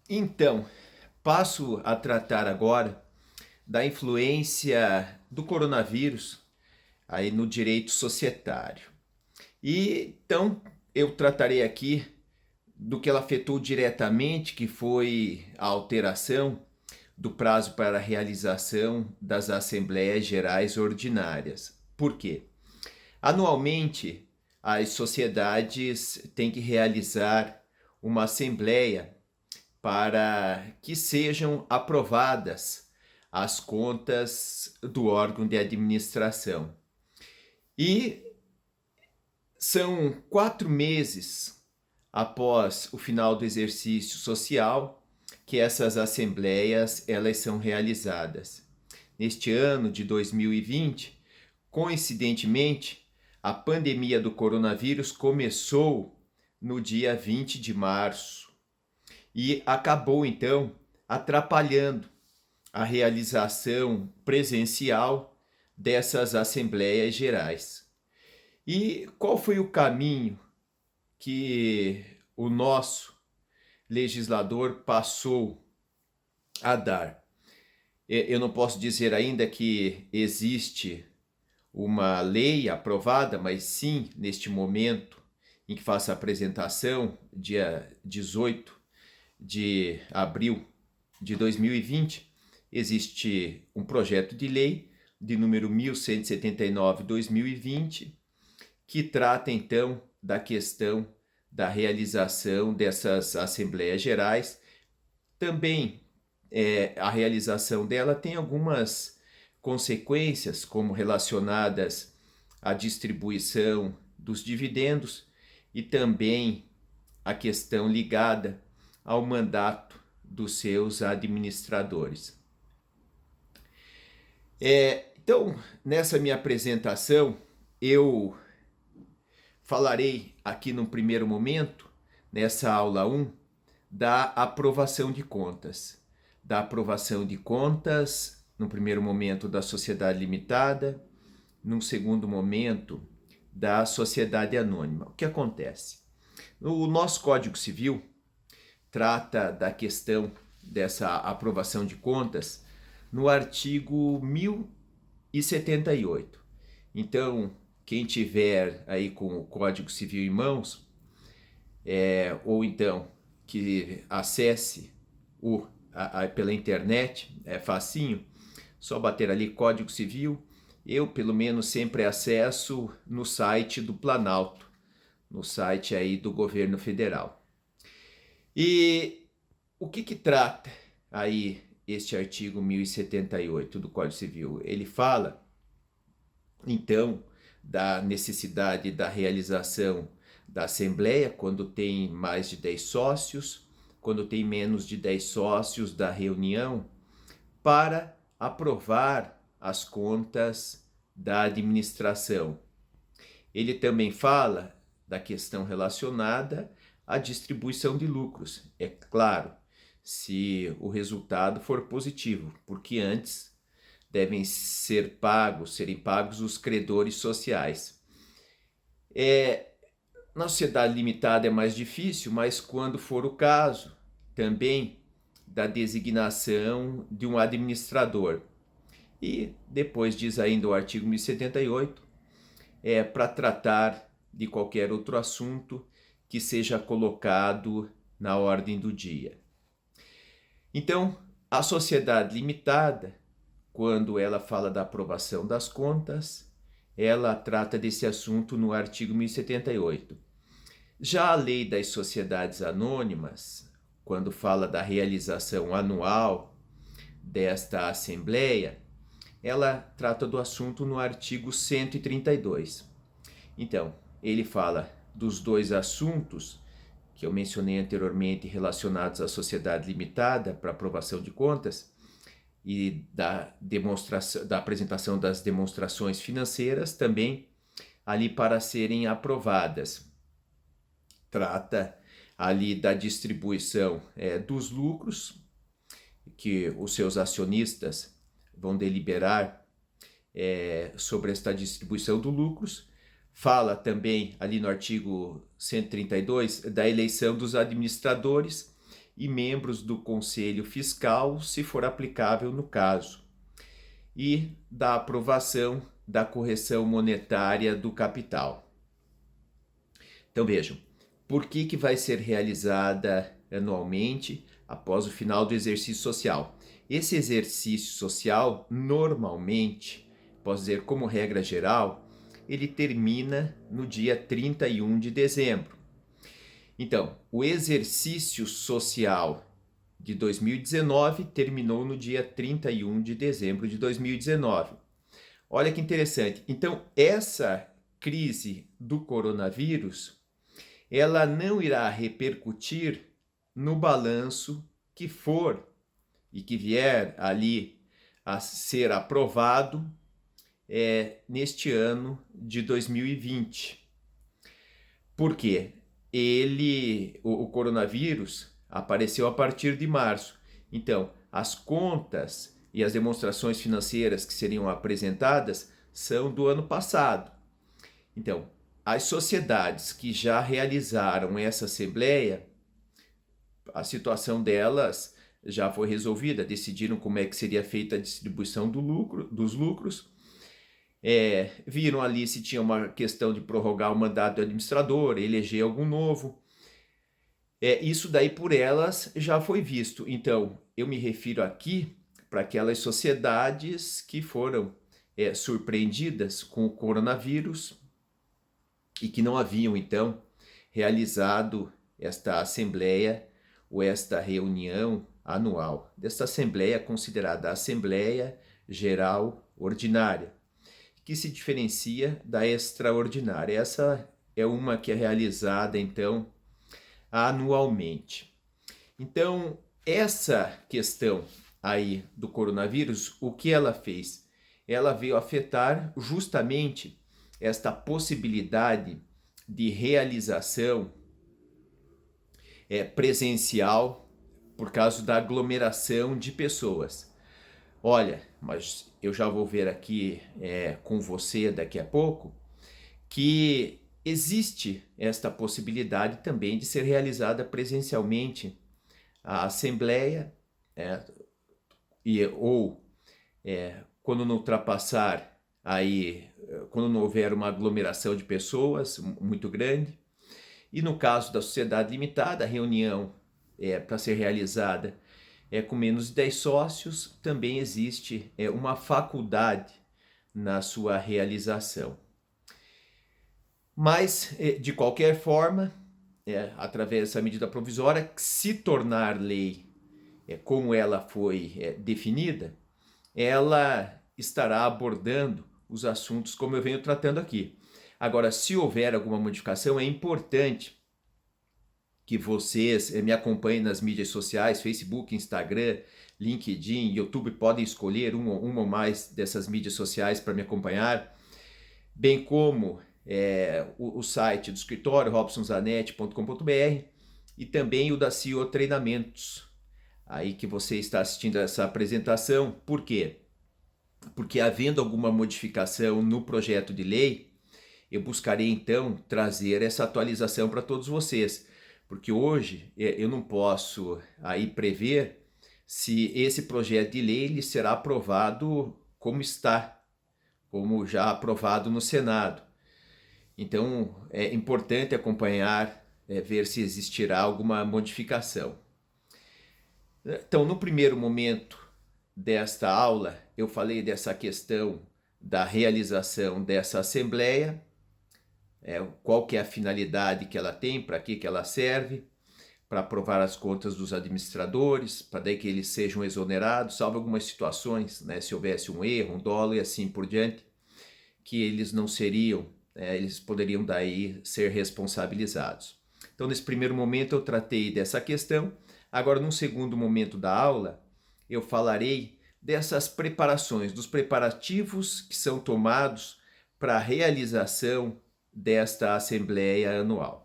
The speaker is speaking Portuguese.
Então, passo a tratar agora da influência do coronavírus aí no direito societário. E então eu tratarei aqui do que ela afetou diretamente, que foi a alteração do prazo para a realização das Assembleias Gerais Ordinárias. Por quê? Anualmente, as sociedades têm que realizar uma assembleia para que sejam aprovadas as contas do órgão de administração. E são 4 meses após o final do exercício social que essas assembleias elas são realizadas. Neste ano de 2020, coincidentemente, a pandemia do coronavírus começou no dia 20 de março e acabou então atrapalhando a realização presencial dessas assembleias gerais. E qual foi o caminho que o nosso legislador passou a dar? Eu não posso dizer ainda que existe uma lei aprovada, mas sim, neste momento em que faço a apresentação, dia 18 de abril de 2020, existe um projeto de lei de número 1179/2020 que trata então da questão da realização dessas assembleias gerais. Também a realização dela tem algumas consequências, como relacionadas à distribuição dos dividendos e também a questão ligada ao mandato dos seus administradores. Então, nessa minha apresentação, eu falarei aqui num primeiro momento, nessa aula 1, da aprovação de contas. Da aprovação de contas, no primeiro momento, da sociedade limitada, num segundo momento, da sociedade anônima. O que acontece? O nosso Código Civil trata da questão dessa aprovação de contas no artigo 1078. Então, quem tiver aí com o Código Civil em mãos, ou então que acesse pela internet, é facinho, só bater ali Código Civil. Eu, pelo menos, sempre acesso no site do Planalto, no site aí do governo federal. E o que trata aí este artigo 1078 do Código Civil? Ele fala, então, da necessidade da realização da Assembleia quando tem mais de 10 sócios, quando tem menos de 10 sócios da reunião, para aprovar as contas da administração. Ele também fala da questão relacionada à distribuição de lucros. É claro, se o resultado for positivo, porque antes devem serem pagos os credores sociais. Na sociedade limitada é mais difícil, mas quando for o caso, também da designação de um administrador. E depois diz ainda o artigo 1078, para tratar de qualquer outro assunto que seja colocado na ordem do dia. Então, a sociedade limitada, quando ela fala da aprovação das contas, ela trata desse assunto no artigo 1078. Já a lei das sociedades anônimas, quando fala da realização anual desta assembleia, ela trata do assunto no artigo 132. Então, ele fala dos dois assuntos que eu mencionei anteriormente relacionados à sociedade limitada para aprovação de contas e da apresentação das demonstrações financeiras também ali para serem aprovadas. Trata ali da distribuição dos lucros que os seus acionistas vão deliberar sobre esta distribuição dos lucros. Fala também ali no artigo 132 da eleição dos administradores e membros do Conselho Fiscal, se for aplicável no caso, e da aprovação da correção monetária do capital. Então vejam, por que vai ser realizada anualmente após o final do exercício social? Esse exercício social, normalmente, posso dizer como regra geral, ele termina no dia 31 de dezembro. Então, o exercício social de 2019 terminou no dia 31 de dezembro de 2019. Olha que interessante. Então, essa crise do coronavírus, ela não irá repercutir no balanço que for e que vier ali a ser aprovado neste ano de 2020. Por quê? O coronavírus apareceu a partir de março. Então, as contas e as demonstrações financeiras que seriam apresentadas são do ano passado. Então, as sociedades que já realizaram essa assembleia, a situação delas já foi resolvida, decidiram como é que seria feita a distribuição dos lucros, viram ali se tinha uma questão de prorrogar o mandato do administrador, eleger algum novo. Isso daí por elas já foi visto. Então, eu me refiro aqui para aquelas sociedades que foram surpreendidas com o coronavírus e que não haviam, então, realizado esta assembleia ou esta reunião anual. Desta assembleia considerada a Assembleia Geral Ordinária, que se diferencia da extraordinária. Essa é uma que é realizada, então, anualmente. Então, essa questão aí do coronavírus, o que ela fez? Ela veio afetar justamente esta possibilidade de realização presencial por causa da aglomeração de pessoas. Olha, mas eu já vou ver aqui com você daqui a pouco que existe esta possibilidade também de ser realizada presencialmente a assembleia, quando não ultrapassar aí, quando não houver uma aglomeração de pessoas muito grande. E no caso da sociedade limitada, a reunião para ser realizada com menos de 10 sócios, também existe uma faculdade na sua realização. Mas, de qualquer forma, através dessa medida provisória, se tornar lei como ela foi definida, ela estará abordando os assuntos como eu venho tratando aqui. Agora, se houver alguma modificação, é importante que vocês me acompanhem nas mídias sociais, Facebook, Instagram, LinkedIn, YouTube, podem escolher uma ou mais dessas mídias sociais para me acompanhar, bem como o site do escritório, robsonzanetti.com.br, e também o da CEO Treinamentos, aí que você está assistindo essa apresentação. Por quê? Porque havendo alguma modificação no projeto de lei, eu buscarei então trazer essa atualização para todos vocês, porque hoje eu não posso aí prever se esse projeto de lei ele será aprovado como está, como já aprovado no Senado. Então é importante acompanhar, ver se existirá alguma modificação. Então, no primeiro momento desta aula, eu falei dessa questão da realização dessa assembleia, qual que é a finalidade que ela tem, para que ela serve, para aprovar as contas dos administradores, para daí que eles sejam exonerados, salvo algumas situações, né, se houvesse um erro, um dolo e assim por diante, que eles não seriam, eles poderiam daí ser responsabilizados. Então, nesse primeiro momento eu tratei dessa questão. Agora, num segundo momento da aula, eu falarei dessas preparações, dos preparativos que são tomados para a realização desta Assembleia Anual.